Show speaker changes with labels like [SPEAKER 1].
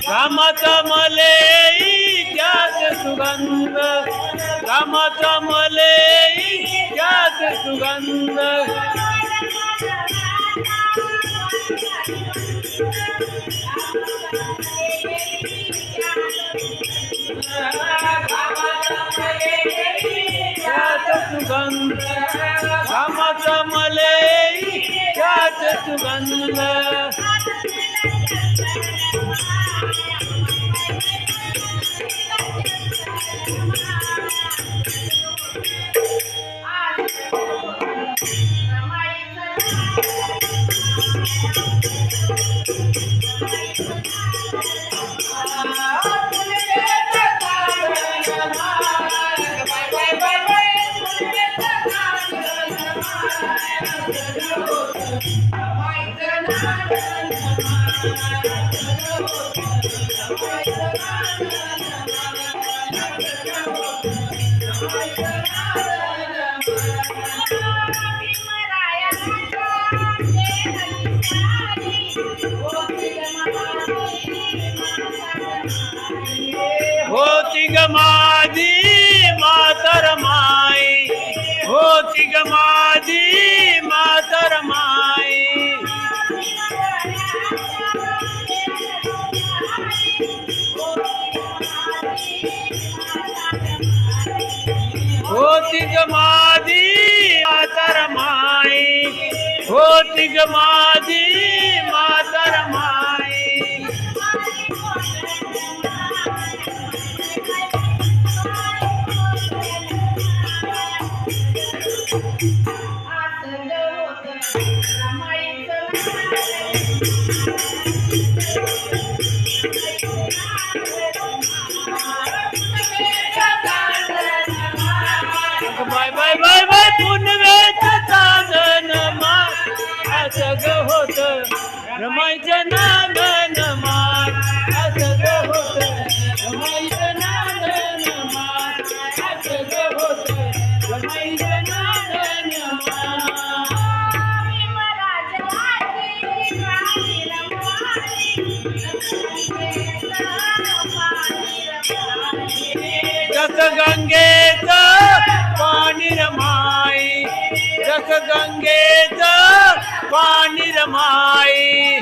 [SPEAKER 1] घामाचा मले त्याच सुगंध, घामाचा मले त्याच सुगंध. सुगंध घामाचा मले त्याच सुगंध. होती ग माझी मातर माई, होती ग माझी मातर माई. होती ग माझी मातर माई, होती ग माझी मातर माई. बाय बाय बाय बाय पुनवेचं चांदण माय, असं ग होत रमाईचं नांदण माय, असं ग होत रमाईचं नांदण माय, असं ग होत रमाईचं नांदण माय. जस गंगेचं पाणी रमाई, जस गंगेचं पाणी रमाई.